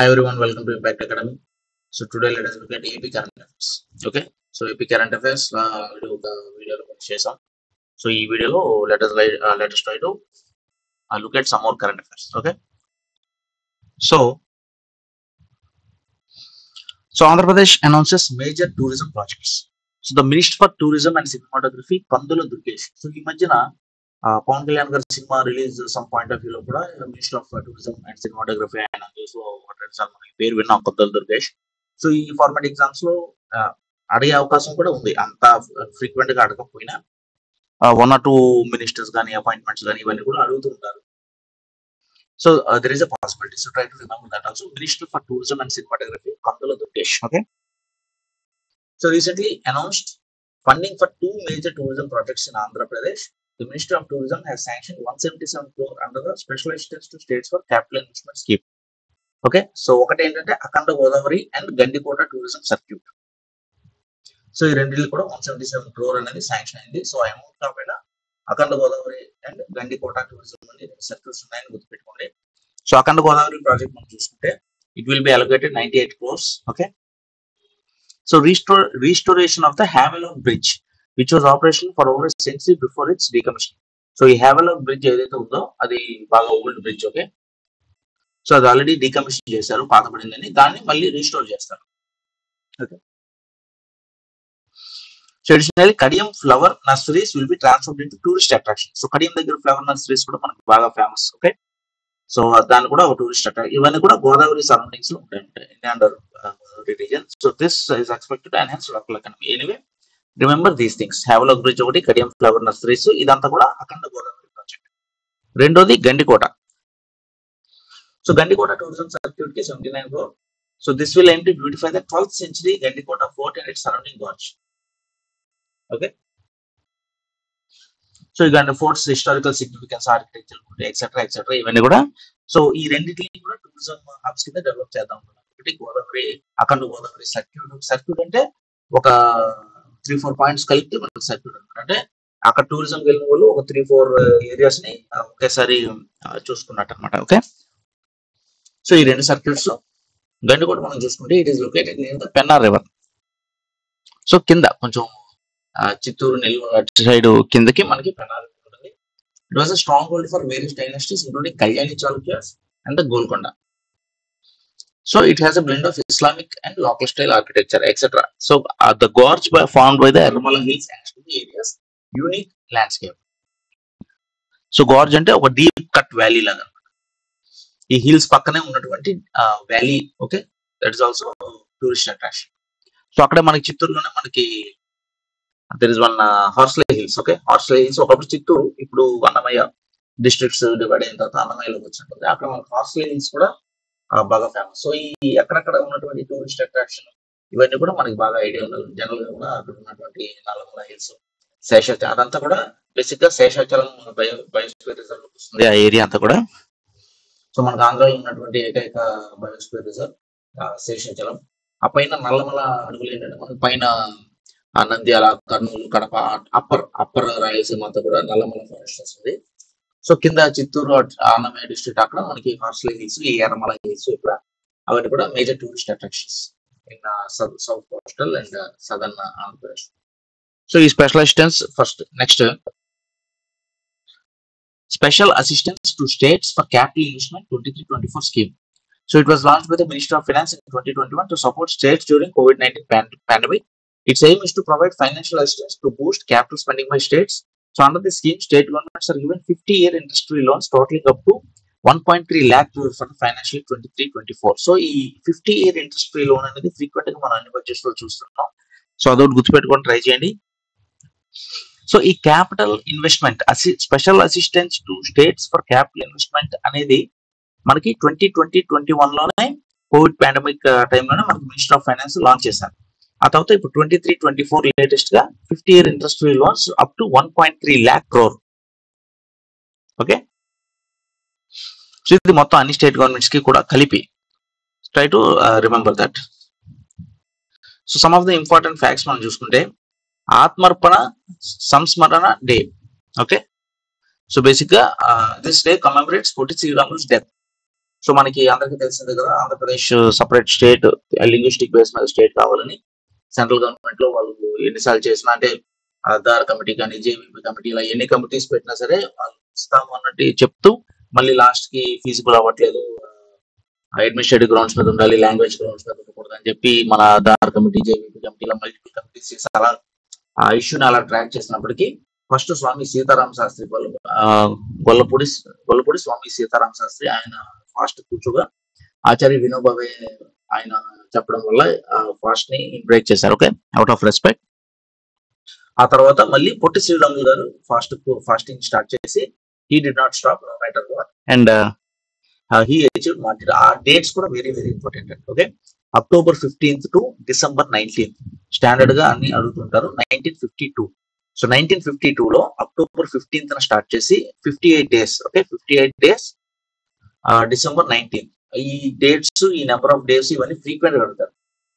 Hi everyone, welcome to Impact Academy. So today let us look at AP current affairs. Okay, so AP current affairs video చేసాం. So ఈ వీడియోలో let us try to look at some more current affairs. Okay, so Andhra Pradesh announces major tourism projects. So the Minister for Tourism and Cinematography Pandula Durgesh. So ఈ మధ్యన పవన్ కళ్యాణ్ గారి cinema release some point of view లో కూడా minister of tourism and cinematography ఆయన మనకి పేరు విన్నాం పందుల దుర్గేష్. సో ఈ ఫార్మాట్ ఎగ్జామ్స్ లో అడిగే అవకాశం కూడా ఉంది, అంత ఫ్రీక్వెంట్ గా అడగకపోయినా 1 or 2 మినిస్టర్స్ కానీ అపాయింట్మెంట్స్ కానీ ఇవన్నీ కూడా అడుగుతూ ఉంటారు. So there is a possibility. So try to remember that also. Minister for tourism and cinematography Pandula Durgesh. Okay, so recently announced funding for 2 major tourism projects in Andhra Pradesh. The Ministry of Tourism has sanctioned 177 crore under the Special Assistance to States for Capital Investment Scheme. Okay, so ఒకటి ఏంటంటే Akhanda Godavari and Gandikota tourism circuit. So ఈ రెండింటిలో కూడా 177 crore అనేది sanction అయింది. So amount కాకపోయినా అఖండ Godavari and Gandikota tourism అని circuits ఉన్నాయని గుర్తుపెట్టుకోండి. సో అఖండ గోదావరి ప్రాజెక్ట్ మనం చూసుకుంటే it will be allocated 98 crores. Okay, so restoration of the Havelock Bridge, which was operational for over a century before its decommissioning. So ఈ Havelock Bridge ఏదైతే ఉందో అది బాగా ఓల్డ్ బ్రిడ్జ్. ఓకే, సో అది already decommission చేశారు, పాతబడిందని, దాన్ని మళ్ళీ restore చేస్తారు. Okay, so additionally Kadiyam flower nurseries will be transferred into tourist attraction. So Kadiyam దగ్గర ఫ్లవర్ నర్సరీస్ కూడా మనకు బాగా ఫేమస్. ఓకే, సో దాన్ని కూడా ఒక టూరిస్ట్ అట్రాక్షన్. ఇవన్నీ కూడా గోదావరి సరౌండింగ్స్ లో ఉంటాయి under region. So this is expected to enhance local economy. Anyway, remember these things. Havelock Bridge ఒకటి, కడియం ఫ్లవర్ నర్సరీస్, ఇదంతా కూడా అఖండ గోదావరి ప్రాజెక్ట్. రెండోది Gandikota. So Gandikota tourism circuit కి 79 crore. So this will aim to beautify the 12th century Gandikota fort and its surrounding gorge. Okay, so ఇక forts historical significance, architecture, etcetera ఇవన్నీ కూడా. So ఈ రెండింటిని కూడా టూరిజం హబ్స్ కింద డెవలప్ చేద్దాం అనుకున్నాం. ఒకటి గోదావరి, అఖండ గోదావరి సర్క్యూట్ అంటే ఒక 3-4 పాయింట్స్ కలిపి మనకి సర్క్యూట్ అనమాట. అంటే అక్కడ టూరిజం వెళ్ళిన వాళ్ళు ఒక 3-4 ఏరియాస్ ని ఒకేసారి చూసుకున్నట్టు అనమాట. ఓకే, సో ఈ రెండు సర్క్యూట్స్ గండికోట మనం చూసుకుంటే it is located in the Penna river. So కింద కొంచెం చిత్తూరు, నెల్లూరు అటు సైడ్ కిందకి మనకి పెన్నా రివర్ ఉంటుంది. It was a strong hold for various dynasties including Kalyani Chalukyas and the Golconda. So it has a blend of Islamic and local style architecture, etc. So the gorge formed by the Ermala Hills adds to the area's unique landscape. So gorge అంటే ఒక deep cut valley లాగా, ఈ hills పక్కనే ఉన్నటువంటి valley. Okay, that is also tourist attraction. So అక్కడ మనకి చిత్తూరులోనే మనకి there is one Horsley hills. Okay, Horsley hills ఒకప్పుడు చిత్తూరు, ఇప్పుడు అన్నమయ్య డిస్ట్రిక్ట్స్ డివైడ్ అయిన తర్వాత అన్నమయ్యలోకి వచ్చినట్టుంది. అక్కడ మనకి హార్స్లే హిల్స్ కూడా బాగా ఫేమస్. సో ఈ అక్కడక్కడ ఉన్నటువంటి టూరిస్ట్ అట్రాక్షన్ ఇవన్నీ కూడా మనకి బాగా ఐడియా ఉన్నది. జనరల్ గా కూడా అక్కడ ఉన్నటువంటి నల్లమల హిల్స్, శేషాచలం, అదంతా కూడా బేసిక్ గా శేషాచలం బయోస్ఫియర్ రిజర్వ్ వస్తుంది ఆ ఏరియా అంతా కూడా. సో మనకు ఆంధ్రాలో ఉన్నటువంటి ఏకైక బయోస్ఫియర్ రిజర్వ్ శేషాచలం. ఆ పైన నల్లమల అడుగులు ఏంటంటే మనకి పైన నంద్యాల, కర్నూలు, కడప, అప్పర్ రాయలసీమ అంతా కూడా నల్లమల ఫారెస్ట్ వస్తుంది. సో కింద చిత్తూరు, అన్నమయ్య డిస్ట్రిక్ట్ అక్కడ మనకి హార్స్లే హిల్స్, ఈ ఎర్రమల హిల్స్, ఇక్కడ అవన్నీ కూడా major tourist attractions in south coastal and southern Andhra Pradesh. So ఈ special assistance first. Next, special assistance to states for capital investment 23-24 scheme. So it was launched by the Ministry of Finance in 2021 to support states during COVID-19 pandemic. Its aim is to provide financial assistance to boost capital spending by states. So under the scheme, state governments are given 50-year interest-free loans totaling up to 1.3 lakh crore for the financial year 23-24. So ఈ 50-year interest-free loan అనేది frequent గా మనం అన్ని budgets లో చూస్తున్నాం. So అదొకటి గుర్తుపెట్టుకొని try చేయండి. సో ఈ capital investment special assistance to states for capital investment అనేది మనకి 2020-21 లోనే కోవిడ్ పాండమిక్ టైంలోనే మనకి మినిస్టర్ ఆఫ్ ఫైనాన్స్ లాంచ్ చేశారు. ఆ తర్వాత ఇప్పుడు 23-24 లేటెస్ట్ గా 50-year interest-free loans up to 1.3 lakh crore. Okay, so ఇది మొత్తం అన్ని స్టేట్ గవర్నమెంట్స్ కి కూడా కలిపి. Try to remember that. So some of the important facts మనం చూసుకుంటే Atmarpana Samsmarana day. Okay, so basic గా this day commemorates Potti Sriramulu's death. So మనకి అందరికీ తెలిసిందే కదా, Andhra Pradesh separate state linguistic base మీద స్టేట్ కావాలని సెంట్రల్ గవర్నమెంట్ లో వాళ్ళు ఎన్నిసార్లు చేసినా, అంటే ఆధార్ కమిటీ కానీ జేవీపీ కమిటీ ఇలా ఎన్ని కమిటీస్ పెట్టినా సరే వాళ్ళు ఇస్తాము అన్నట్టు చెప్తూ మళ్ళీ లాస్ట్ కి ఫీజిబుల్ అవ్వట్లేదు, అడ్మినిస్ట్రేటివ్ గ్రౌండ్స్ మీద ఉండాలి, లాంగ్వేజ్ గ్రౌండ్స్ మీద ఉండకూడదు అని చెప్పి మన ఆధార్ కమిటీ జేవీపీ కమిటీ ఇలా మల్టిపుల్ కమిటీస్ అలా ఆ ఇష్యూని అలా ట్రాక్ చేసినప్పటికీ ఫస్ట్ స్వామి సీతారామ శాస్త్రి గొల్లపూడి గొల్లపూడి స్వామి సీతారామ శాస్త్రి ఆయన ఫాస్ట్ కూర్చోగా ఆచార్య వినోబావే ఆయన చెప్పడం వల్ల ఫాస్ట్ ని బ్రేక్ చేశారు. Okay, out of respect. ఆ తర్వాత మళ్ళీ పొట్టి శ్రీరాములు గారు ఫాస్టింగ్ స్టార్ట్ చేసి he did not stop no matter what and he achieved martyr. ఆ డేట్స్ కూడా వెరీ వెరీ ఇంపార్టెంట్ అండి. Okay, October 15th to December 19th standard గా అన్ని అడుగుతుంటారు. 1952. సో 1952లో అక్టోబర్ 15th స్టార్ట్ చేసి 58 days. Okay, 58 days December 19th. ఈ dates, ఈ number of days ఇవన్నీ ఫ్రీక్వెంట్ గా అడుగుతారు.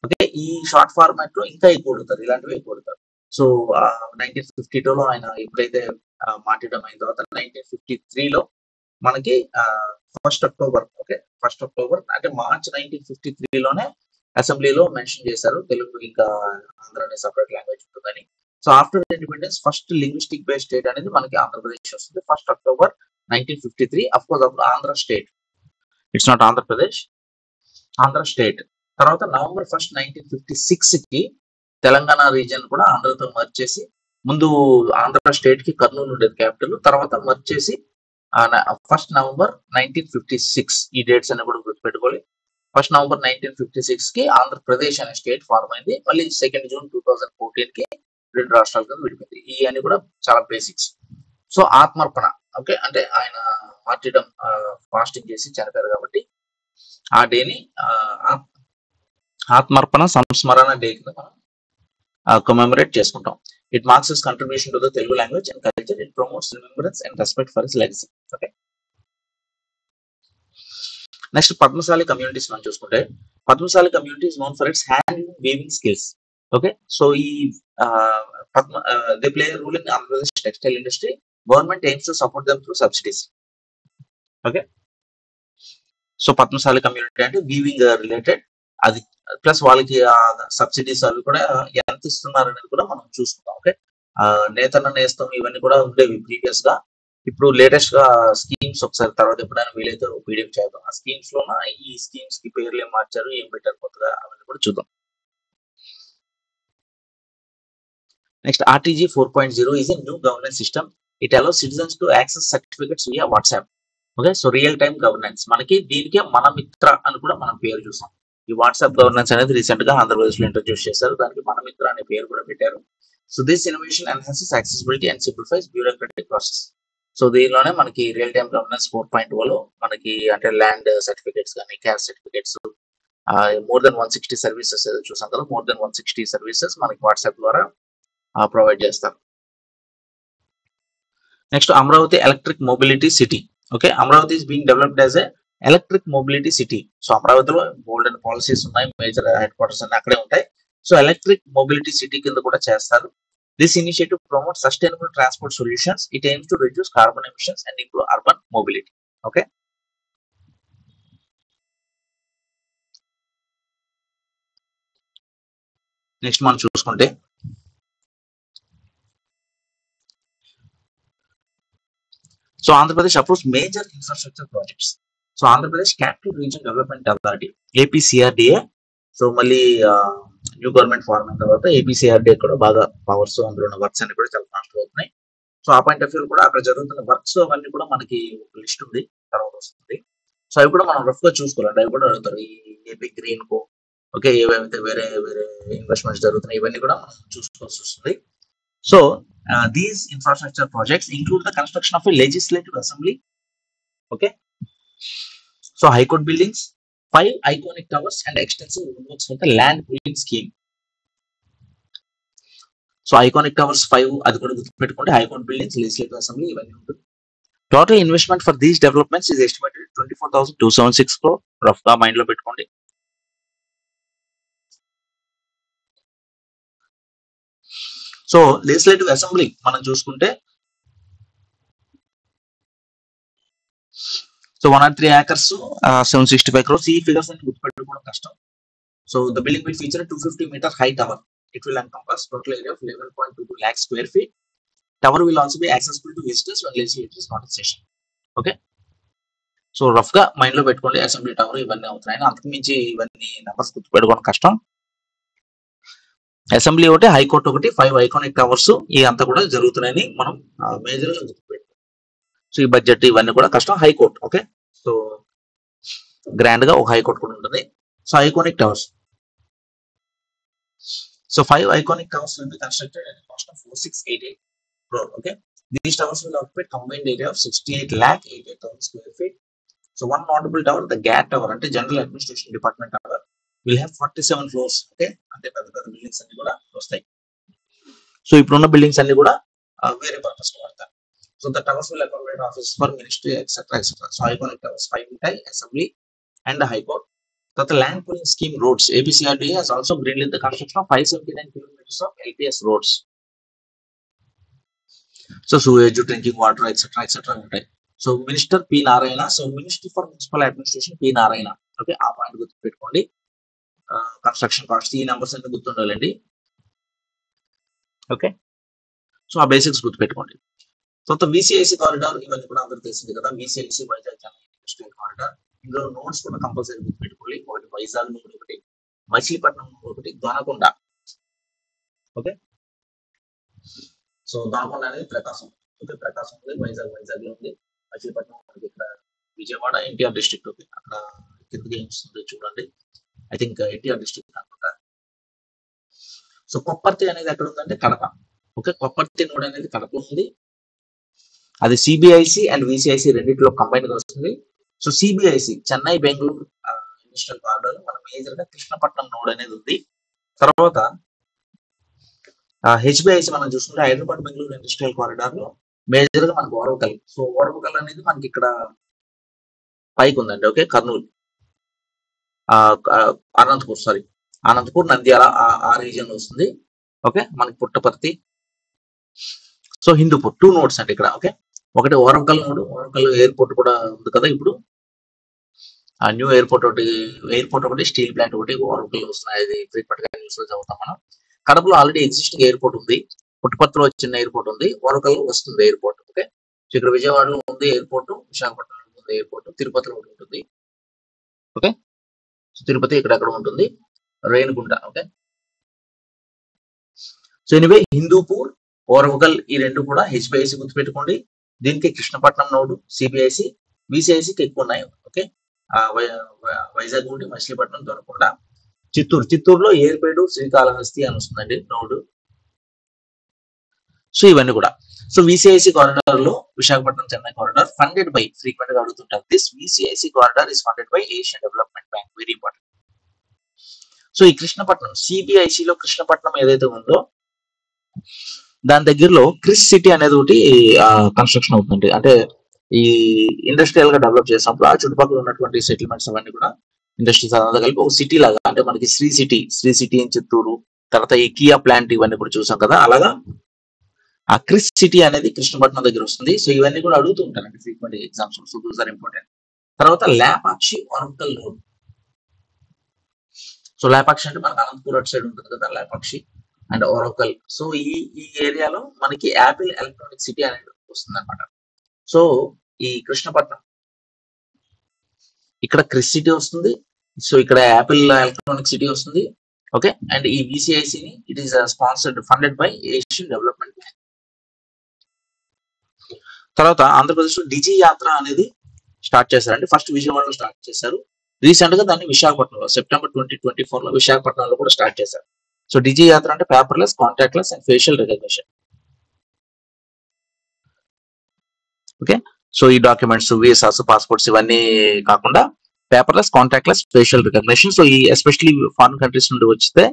ఓకే, ఈ షార్ట్ ఫార్మాట్ లో ఇంకా ఎక్కువ అడుగుతారు, ఇలాంటివి ఎక్కువ అడుగుతారు. సో 1952లో ఆయన ఎప్పుడైతే మాట్లాడడం అయిన తర్వాత 1953లో మనకి 1st October, okay 1st October అంటే మార్చ్ 1953లోనే అసెంబ్లీలో మెన్షన్ చేశారు తెలుగు ఇంకా ఆంధ్ర అనే సపరేట్ లాంగ్వేజ్ ఉంటుందని. So after independence first linguistic based state అనేది మనకి ఆంధ్రప్రదేశ్ వస్తుంది 1st అక్టోబర్ 1953. అఫ్ కోర్స్ అప్పుడు Andhra state, it's not Andhra Pradesh, Andhra state. తర్వాత నవంబర్ 1st 1956 కి తెలంగాణ రీజియన్ కూడా ఆంధ్రతో మర్జ్ చేసి, ముందు ఆంధ్ర స్టేట్ కి కర్నూలు ఉండేది క్యాపిటల్, తర్వాత మర్జ్ చేసి 1st నవంబర్ 1956 ఈ డేట్స్ అన్ని కూడా గుర్తుపెట్టుకోవాలి. 1st నవంబర్ 1956 కి ఆంధ్రప్రదేశ్ అనే స్టేట్ ఫార్మ్ అయింది. మళ్ళీ 2nd జూన్ 2014 కి 2 రాష్ట్రాల కింద విడిపోయింది. ఈ అన్ని కూడా చాలా బేసిక్స్. సో ఆత్మర్పణ, ఓకే, అంటే ఆయన మార్టిడం ఫాస్టింగ్ చేసి చనిపోయారు కాబట్టి ఆ డేని ఆత్మర్పణ సంస్మరణ డే కింద మనం కమెమరేట్ చేసుకుంటాం. It marks his contribution to the Telugu language and culture. It promotes remembrance and respect for his legacy. Okay, next Padmashali communities మనం చూసుకుంటే, Padmashali community is known for its hand weaving skills. Okay, so ఈ they play role in Andhra Pradesh textile industry. Government aims to support them through subsidies. Okay, so Padmashali community అంటే weaving related, అది plus వాళ్ళకి subsidies అవి కూడా ఎంత ఇస్తున్నారు అనేది కూడా మనం చూసుకుందాం. ఓకే, నేతన్న నేస్తం ఇవన్నీ కూడా ఉండేవి ప్రీవియస్ గా. ఇప్పుడు లేటెస్ట్ గా స్కీమ్స్ ఒకసారి తర్వాత ఎప్పుడైనా వీలైతే పీడిఎఫ్ చేద్దాం. ఆ స్కీమ్స్ లోన ఈ స్కీమ్స్ కి పేర్లు ఏం మార్చారు, ఏం పెట్టారు కొత్తగా, అవన్నీ కూడా చూద్దాం. Next RTG 4.0 is a new governance system. It allows citizens to access certificates via WhatsApp. Okay, so real time governance. మనకి దీనికే మన మిత్ర అని కూడా మనం పేరు చూసాం. ఈ వాట్సాప్ గవర్నెన్స్ అనేది రీసెంట్ గా ఆంధ్రప్రదేశ్ లో ఇంట్రడ్యూస్ చేశారు, దానికి మన మిత్ర అనే పేరు కూడా పెట్టారు. So this innovation enhances accessibility and simplifies bureaucratic process. So దీనిలోనే మనకి రియల్ టైమ్ గవర్నెన్స్ 4.0లో మనకి అంటే ల్యాండ్ సర్టిఫికేట్స్ కానీ caste certificates, more than 160 services చూసాం కదా, మోర్ దెన్ 160 సర్వీసెస్ మనకి వాట్సాప్ ద్వారా ప్రొవైడ్ చేస్తారు. Next Amaravati electric mobility city. Okay, Amaravati is being developed as a electric mobility city. So అమరావతిలో గోల్డెన్ పాలసీస్ ఉన్నాయి, మేజర్ హెడ్ క్వార్టర్స్ అన్ని అక్కడే ఉంటాయి. సో ఎలక్ట్రిక్ మొబిలిటీ సిటీ కింద కూడా చేస్తారు. This initiative promote sustainable transport solutions. It AIIMS to reduce carbon emissions and improve urban mobility. Okay, next మనం చూసుకుంటే so Andhra Pradesh approves major infrastructure projects. So Andhra Pradesh capital region development authority APCRDA. So మళ్ళీ new government form అయిన తర్వాత APCRDA కూడా బాగా powers, అందులో ఉన్న works అన్ని కూడా చాలా ఫాస్ట్ అవుతున్నాయి. సో ఆ పాయింట్ ఆఫ్ వ్యూ కూడా అక్కడ జరుగుతున్న వర్క్స్ అవన్నీ కూడా మనకి ఒక లిస్ట్ ఉంది, తర్వాత వస్తుంది. సో అవి కూడా మనం రఫ్ గా చూసుకోవాలి. అవి కూడా అడుగుతారు ఈ ఏపీ గ్రీన్ కో. ఓకే, ఏవైతే వేరే వేరే ఇన్వెస్ట్మెంట్స్ జరుగుతున్నాయి ఇవన్నీ కూడా మనం చూసుకోవాల్సి వస్తుంది. So these infrastructure projects include the construction of a legislative assembly. Okay, so high court buildings, 5 iconic towers and extensive roadworks for the land pooling scheme. So iconic towers 5 అది కూడా గుర్తుపెట్టుకోండి, high court buildings, legislative assembly ఇవన్నీ ఉంటుంది. Total investment for these developments is estimated 24,276 crore. Rough గా mind లో పెట్టుకోండి. So legislative assembly మనం చూసుకుంటే, సో 103 acres, 765 crores. ఈ ఫిగర్స్ అన్ని గుర్తుపెట్టుకోవడం కష్టం. So the building will feature 250 meter high tower. It will encompass total area of 11.22 lakh square feet. Tower will also be accessible to visitors when legislature is not in session. Okay, so rough గా mind లో పెట్టుకోండి. Assembly tower ఇవన్నీ అవుతున్నాయి, అంతకు మించి ఇవన్నీ numbers గుర్తుపెట్టుకోవడం కష్టం. Assembly ఒకటి, హైకోర్టు ఒకటి, 5 ఐకానిక్ టవర్స్ ఈ అంతా కూడా జరుగుతున్నాయని మనం మేజర్ గా గుర్తుపెట్టుకోండి. సో ఈ బడ్జెట్ ఇవన్నీ కూడా కష్టం. హైకోర్టు, ఓకే, సో గ్రాండ్ గా ఒక హైకోర్టు కూడా ఉంటుంది. So iconic towers, so 5 iconic towers will be constructed at a cost of 4688 crore. Okay, these towers will occupy combined area of 68,88,000 square feet. So one notable tower, the GAT tower, ante General Administration Department tower, will have 47 floors. Okay, ante పెద్ద buildings అన్ని కూడా వస్తాయి. So ఇప్పుడున్న buildings అన్ని కూడా వేరే purpose కి వాడతారు. So the towers will accommodate offices for ministry, etc. So iconic towers 5 ఉంటాయి, assembly and the high court. That the land pooling scheme roads, ABCRDA has also greenlit the construction of 579 kilometers of LPS roads. So sewage, drinking water, etc. ఉంటాయి. So minister P Narayana, so ministry for municipal administration P Narayana. Okay, ఆ point గుర్తుపెట్టుకోండి. Construction cost ఈ numbers అన్ని గుర్తుండాలండి. Okay, so ఆ basics గుర్తుపెట్టుకోండి. So VCIC corridor ఇవన్నీ కూడా అందరూ తెలిసింది కదా. VCIC Vizag Chennai industrial corridor, ఇందులో నోట్స్ కూడా కంపల్సరీ గుర్తుపెట్టుకోవాలి. ఒకటి వైజాగ్ నోడ్, ఒకటి మచిలీపట్నం నోడ్, ఒకటి దొనకొండ. ఓకే, సో దొనకొండ అనేది ప్రకాశం. ఓకే, ప్రకాశం ఉంది, వైజాగ్ లో ఉంది. మచిలీపట్నం మనకి ఇక్కడ విజయవాడ ఎన్టీఆర్ డిస్ట్రిక్ట్. ఓకే, అక్కడ కిందకి ఏం వస్తుంది చూడండి, ఐ థింక్ ఎన్టీఆర్ డిస్ట్రిక్ట్ అనుకుంటా. సో కొప్పర్తి అనేది ఎక్కడ ఉందంటే కడప. ఓకే, కొప్పర్తి నోడ్ అనేది కడప ఉంది. అది సిబిఐసి అండ్ విసిఐసి రెండింటిలో కంబైన్ గా వస్తుంది. So CBIC Chennai Bengaluru industrial corridor మన మేజర్ గా కృష్ణపట్నం నోడ్ అనేది ఉంది. తర్వాత హెచ్బిఐసి మనం చూసుకుంటే హైదరాబాద్ బెంగళూరు ఇండస్ట్రియల్ కారిడార్ లో మేజర్ గా మనకు ఓరవకల్. సో ఓరవకల్ అనేది మనకి ఇక్కడ పైకి ఉందండి. ఓకే, కర్నూలు, అనంతపూర్ నంద్యాల ఆ రీజియన్ లో వస్తుంది. ఓకే, మనకి పుట్టపర్తి, సో హిందూపూర్ 2 నోడ్స్ అంటే ఇక్కడ. ఓకే, ఒకటి ఓరవకల్ నోడ్, ఓరవకల్ ఎయిర్పోర్ట్ కూడా ఉంది కదా ఇప్పుడు. ఆ న్యూ ఎయిర్పోర్ట్ ఒకటి, స్టీల్ ప్లాంట్ ఒకటి ఓరవకల్ వస్తున్నాయి. అది ఫ్రీక్వెంట్ గా న్యూస్ లో చదువుతాం మనం. కడపలో ఆల్రెడీ ఎగ్జిస్టింగ్ ఎయిర్పోర్ట్ ఉంది, పుట్టపర్తిలో చిన్న ఎయిర్పోర్ట్ ఉంది, ఓరవకల్ వస్తుంది ఎయిర్పోర్ట్. ఓకే, సో ఇక్కడ విజయవాడలో ఉంది ఎయిర్పోర్ట్, విశాఖపట్నంలో ఉంది ఎయిర్పోర్ట్, తిరుపతిలో ఉంటుంది. ఓకే, సో తిరుపతి ఇక్కడ ఉంటుంది, Renigunta. Okay, so anyway Hindupur, Orvakal ఈ రెండు కూడా హెచ్బిఐసి గుర్తుపెట్టుకోండి. దీనికి కృష్ణపట్నం నోడు, సిబిఐసి, విసిఐసికి ఎక్కువ ఉన్నాయి. ఓకే, వైజాగ్ నుండి మచిలీపట్నం, దొనకొండ, చిత్తూరులో ఏర్పేడు, శ్రీకాళహస్తి అని వస్తుందండి నోడు. సో ఇవన్నీ కూడా. సో విసిఐసి కారిడార్ లో Visakhapatnam Chennai corridor funded by, frequent గా అడుగుతుంటారు. This VCIC corridor is funded by Asian Development bank, very important. So ఈ కృష్ణపట్నం సిబిఐసి లో కృష్ణపట్నం ఏదైతే ఉందో దాని దగ్గరలో క్రిస్ సిటీ అనేది ఒకటి కన్స్ట్రక్షన్ అవుతుంది. అంటే ఈ ఇండస్ట్రియల్ గా డెవలప్ చేసినప్పుడు ఆ చుట్టుపక్కల ఉన్నటువంటి సెటిల్మెంట్స్ అవన్నీ కూడా ఇండస్ట్రీస్ అంతా కలిపి ఒక సిటీ లాగా, అంటే మనకి శ్రీ సిటీ ఇన్ చిత్తూరు, తర్వాత ఈ కియా ప్లాంట్ ఇవన్నీ కూడా చూసాం కదా. అలాగా ఆ క్రిస్ సిటీ అనేది కృష్ణపట్నం దగ్గర వస్తుంది. సో ఇవన్నీ కూడా అడుగుతూ ఉంటారండి frequent exams. So those are important. తర్వాత లేపాక్షి ఓరవకల్ నోడ్. సో లేపాక్షి అంటే మనకు అనంతపూర్ అటు సైడ్ ఉంటుంది కదా లేపాక్షి అండ్ ఓరవకల్. సో ఈ ఏరియాలో మనకి యాపిల్ ఎలక్ట్రానిక్ సిటీ అనేది వస్తుంది అనమాట. సో ఈ కృష్ణపట్నం ఇక్కడ క్రిస్ సిటీ వస్తుంది, సో ఇక్కడ యాపిల్ ఎలక్ట్రానిక్ సిటీ వస్తుంది. ఓకే, అండ్ ఈ విసిఐసిని it is sponsored funded by Asian Development Bank. తర్వాత ఆంధ్రప్రదేశ్ లో డిజి యాత్ర అనేది స్టార్ట్ చేశారండి. ఫస్ట్ విజయవాడలో స్టార్ట్ చేశారు, రీసెంట్ గా దాన్ని విశాఖపట్నంలో సెప్టెంబర్ 2024 లో విశాఖపట్నంలో కూడా స్టార్ట్ చేశారు. సో డిజి యాత్ర అంటే paperless, contactless and facial recognition. Okay, so ఈ డాక్యుమెంట్స్, వీసాస్, పాస్పోర్ట్స్ ఇవన్నీ కాకుండా paperless, contactless, facial recognition. So ఈ ఎస్పెషల్లీ ఫారిన్ కంట్రీస్ నుండి వచ్చితే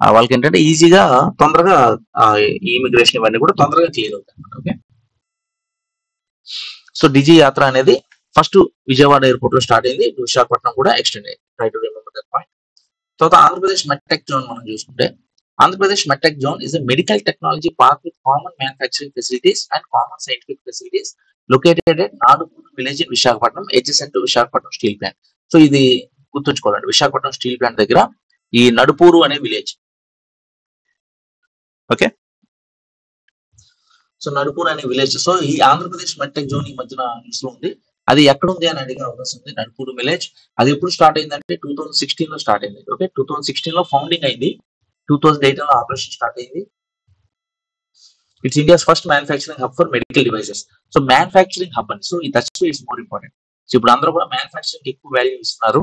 వాళ్ళకి ఏంటంటే ఈజీగా తొందరగా ఈ ఇమిగ్రేషన్ ఇవన్నీ కూడా తొందరగా క్లియర్ అవుతాయి అన్నమాట. ఓకే, సో డిజి యాత్ర అనేది ఫస్ట్ విజయవాడ ఎయిర్పోర్ట్ లో స్టార్ట్ అయింది, విశాఖపట్నం కూడా ఎక్స్టెండ్ అయింది. Try to remember that point. తర్వాత ఆంధ్రప్రదేశ్ మెడ్టెక్ జోన్ మనం చూసుకుంటే, Andhra Pradesh medtech zone is a medical technology park with common manufacturing facilities and common scientific facilities located at Nadupur village in Visakhapatnam adjacent to Visakhapatnam steel plant. So ఇది గుర్తుంచుకోవాలండి, Visakhapatnam steel plant దగ్గర ఈ నడుపూరు అనే village. Okay, so నడుపూర్ అనే village. So ఈ Andhra Pradesh MedTech zone ఈ మధ్యన news లో ఉంది, అది ఎక్కడ ఉంది అని అడిగే అవకాశం ఉంది. నడుపూర్ విలేజ్ అది ఎప్పుడు స్టార్ట్ అయిందంటే 2016 లో స్టార్ట్ అయింది. ఓకే, 2016 లో ఫౌండింగ్ అయింది, 2018 లో ఆపరేషన్ స్టార్ట్ అయింది. It's India's first manufacturing hub for medical devices. So manufacturing hub అని, so that's it's more important. So ఇప్పుడు అందరూ కూడా మ్యానుఫ్యాక్చరింగ్ ఎక్కువ వాల్యూ ఇస్తున్నారు.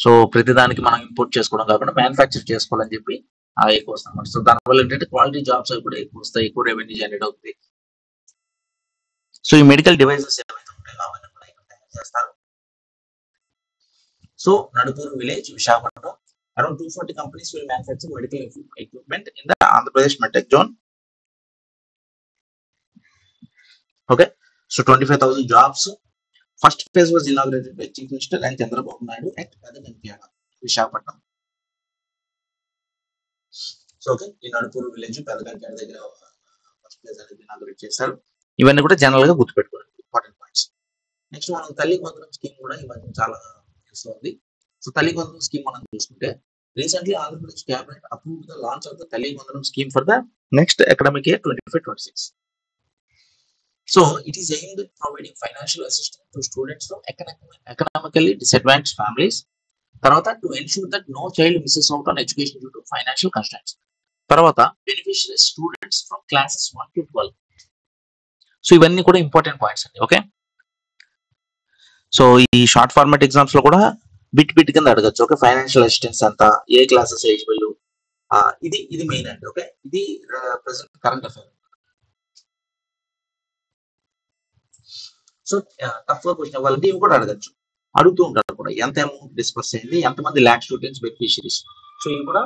సో ప్రతిదానికి మనం ఇంపోర్ట్ చేసుకోవడం కాకుండా మ్యానుఫ్యాక్చర్ చేసుకోవాలని చెప్పి ఎక్కువ వస్తాం. సో దానివల్ల ఏంటంటే క్వాలిటీ జాబ్స్ కూడా ఎక్కువ వస్తాయి, ఎక్కువ రెవెన్యూ జనరేట్ అవుతుంది. సో ఈ మెడికల్ డివైసెస్ ఏవైతే ఉంటాయో అవన్నీ కూడా ఇక్కడ తయారు చేస్తారు. So Nadupur village, Visakhapatnam, around 240 companies will manufacture medical equipment in the Andhra Pradesh Medtech zone. Okay, so 25,000 jobs. First phase was inaugurated by Chief Minister and Chandrababu Naidu at Kadagantiyana, Visakhapatnam. So okay, in Nadupur village Kadagantiyana దగ్గర first phase అనేది inaugurate చేశారు. ఇవన్నీ కూడా general గా గుర్తుపెట్టుకోండి, important points. Next మనం తల్లి వందనం స్కీమ్ కూడా ఈ మధ్య చాలా యూస్ ఉంది. సో తల్లి వందనం స్కీమ్ మనం చూసుకుంటే recently Andhra Pradesh cabinet approved the launch of the Talli Vandanam scheme for the next academic year 25-26. So it is aimed at providing financial assistance to students from economically disadvantaged families. Tarvata to ensure that no child misses out on education due to financial constraints. Tarvata beneficiary students from classes 1 to 12. So ఇవన్నీ కూడా important points అండి. Okay, so ఈ short format exams లో కూడా bit కింద అడగచ్చు. Okay, financial assistance అంత, ఏ classes eligible, ఇది మెయిన్ అండి. ఓకే, ఇది ప్రెసెంట్ కరెంట్ అఫైర్. సో తక్కువ క్వశ్చన్ వాళ్ళకి ఇవి కూడా అడగచ్చు, అడుగుతూ ఉంటారు కూడా. ఎంత అమౌంట్ డిస్పర్స్ అయింది, ఎంతమంది ల్యాక్ స్టూడెంట్స్ బెనిఫిషియరీస్. సో ఇవి కూడా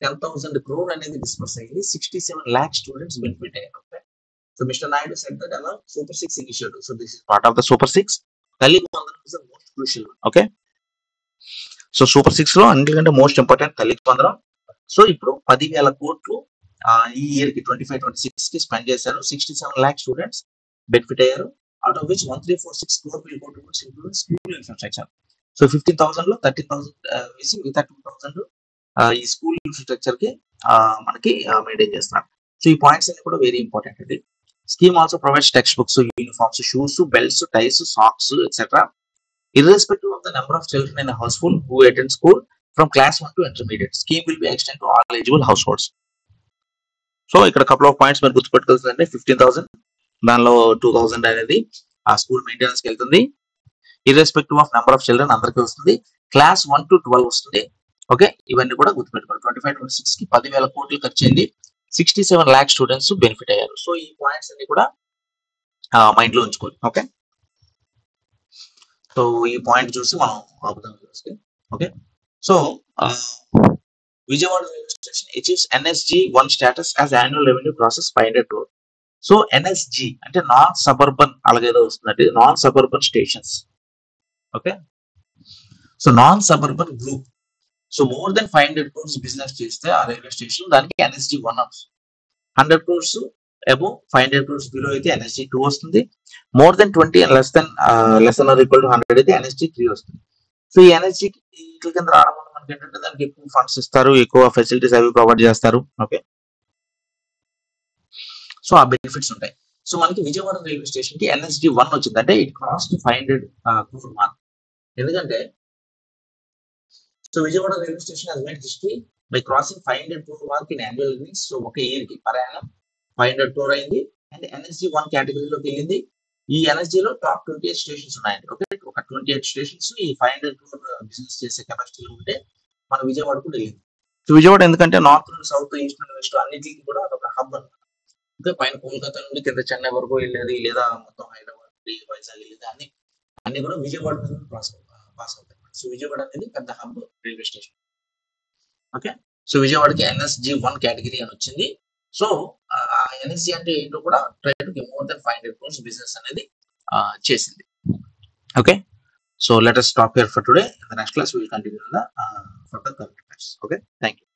10,000 crore అనేది డిస్పర్స్ అయింది, 67 lakh స్టూడెంట్స్ బెనిఫిట్ అయ్యారు. Okay, so mister Naidu said that అలా super 6 initiative. So this is part of the super 6. Talli Vandanam is the most crucial one. Okay, so super 6 లో అన్నిటికంటే మోస్ట్ ఇంపార్టెంట్ తల్లికి వందనం. సో ఇప్పుడు 10,000 కోట్లు ఈ ఇయర్ కి 25-26 కి స్పెండ్ చేశారు. 67 lakh స్టూడెంట్స్ బెనిఫిట్ అయ్యారు. Out of which 1346 crore will go towards improving school infrastructure. So 15,000 లో 13,000 వేసి మిగతా 2,000 ఈ స్కూల్ ఇన్ఫ్రాస్ట్రక్చర్ కి మనకి మెయింటైన్ చేస్తున్నారు. సో ఈ పాయింట్స్ అన్ని కూడా వెరీ ఇంపార్టెంట్ అండి. Scheme also provides text books, uniforms, shoes, belts, ties, socks etcetera irrespective of the number of children in a household who attend school from class 1 to intermediate. Scheme will be extended to all eligible households. So ఇక్కడ couple of points మీరు గుర్తుపెట్టుకోవాల్సిందంటే 15,000, దానిలో 2,000 అనేది ఆ school maintenance కి వెళ్తుంది. Irrespective of number of children అందరికీ వస్తుంది. Class 1 to 12 వస్తుంది. ఓకే, ఇవన్నీ కూడా గుర్తుపెట్టుకోవాలి. 25-26 కి 10,000 కోట్లు ఖర్చు అయింది, 67 lakh స్టూడెంట్స్ బెనిఫిట్ అయ్యారు. సో ఈ పాయింట్స్ అన్ని కూడా మైండ్ లో ఉంచుకోవాలి. ఓకే, సో ఈ పాయింట్ చూసి మనం ఆపుదాం. Okay, so Vijayawada railway station achieves NSG 1 status as annual revenue process 500 crore. So NSG అంటే నాన్ సబర్బన్, అలాగేదో వస్తుందండి, non suburban stations. Okay, so non suburban group. So more than 500 crores business చేస్తే ఆ railway station దానికి NSG 1 వస్తుంది. 100 crores above, 500 crores below అయితే NSG 2 వస్తుంది. More than 20 and less than or equal to 100 అయితే NSG 3 వస్తుంది. సో ఈ NSG ఇట్ల కింద రావడం వల్ల మనకి ఏంటంటే దానికి ఎక్కువ ఫండ్స్ ఇస్తారు, ఎక్కువ ఫెసిలిటీస్ అవి ప్రొవైడ్ చేస్తారు. ఓకే, సో ఆ బెనిఫిట్స్ ఉంటాయి. సో మనకి విజయవాడ రైల్వే స్టేషన్ కి NSG 1 వచ్చింది అంటే ఇట్ కాస్ట్ 500 crore మార్క్. ఎందుకంటే so Vijayawada railway station has made history by crossing 500 crore mark in annual earnings. So ఒక ఇయర్ కి పర్ యానం 500 crore అయింది అండ్ NSG 1 కేటగిరీలోకి వెళ్ళింది. ఈ NSG లో టాప్ 28 స్టేషన్స్ ఉన్నాయండి. ఓకే, ఒక 28 స్టేషన్స్ ఈ 500 crore బిజినెస్ చేసే కెపాసిటీలో ఉంటే మన విజయవాడ కూడా వెళ్ళింది. సో విజయవాడ ఎందుకంటే నార్త్ నుండి సౌత్, ఈస్ట్ నుండి వెస్ట్ అన్నిటికి కూడా అదొక హబ్ అనమాట. ఓకే, పైన కోల్కతా నుండి కింద చెన్నై వరకు వెళ్ళేది, లేదా మొత్తం హైదరాబాద్, వైజాగ్ వెళ్ళేది, అన్ని కూడా విజయవాడ మీద పాస్ అవుతాయి. సో విజయవాడ అనేది పెద్ద hub railway station. Okay, so విజయవాడకి NSG 1 కేటగిరీ అని వచ్చింది. సో NSG అంటే ఏంటో కూడా ట్రైన్ కి మోర్ దెన్ 500 crores బిజినెస్ అనేది చేసింది. Okay, so let us stop here for today. In the next class we will continue the further current affairs. Okay, thank you.